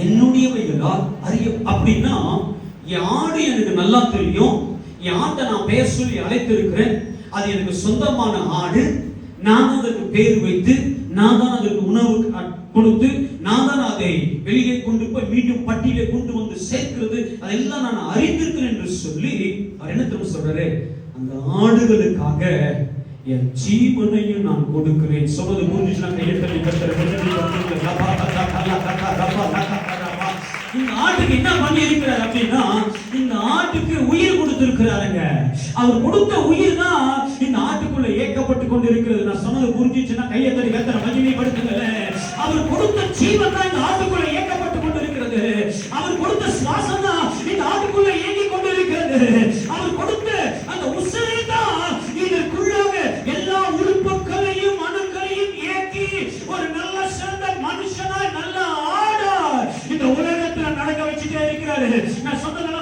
என்னுடையவைகளால் அறிய. அப்படின்னா என் ஆடு எனக்கு நல்லா தெரியும். என் ஆட்டை நான் பெயர் சொல்லி அழைத்திருக்கிறேன். அது எனக்கு சொந்தமான ஆடு. நான் தான் அதற்கு பேர் வைத்து, நான் தான் அதற்கு உணவு கொடுத்து, நான் தான் அதை வெளியே கொண்டு போய் மீண்டும் பட்டியலை கொண்டு வந்து சேர்க்கிறது, அதெல்லாம் நான் அறிந்திருக்கிறேன் என்று சொல்லி அவர் என்ன தெரியும் சொல்றாரு? அந்த ஆடுகளுக்காக என் ஜீவனையும் நான் கொடுக்கிறேன். சொல்றது புரிஞ்சுச்சுனா கையெழுத்து இந்த ஆட்டுக்கு என்ன பண்ணி இருக்கிறார் அப்படின்னா, இந்த ஆட்டுக்கு உயிர் கொடுத்திருக்கிறாருங்க. அவர் கொடுத்த உயிர் தான் இந்த ஆட்டுக்குள்ள ஏக்கப்பட்டு கொண்டு இருக்கிறது. நான் சொன்னது புரிஞ்சிச்சுன்னா கையை தட்டி கர்த்தரை மகிமைப்படுத்துங்க. அவர் கொடுத்த ஜீவன் தான் இந்த ஆட்டுக்குள்ள ஏக்கப்பட்டு கொண்டு இருக்கிறது. அவர் கொடுத்த சுவாசம் தான் இந்த ஆட்டுக்குள்ள இயங்கிக் கொண்டு இருக்கிறது. அவர் கொடுத்த அந்த உசிரை தான் இதற்குள்ளாக எல்லா உறுப்புகளையும் அணுக்களையும் இயக்கி ஒரு நல்ல சிறந்த மனுஷனாய் நல்ல ஆடா இந்த உலகத்துல நடக்க வச்சுட்டே இருக்கிறாரு. நான் சொன்னதெல்லாம்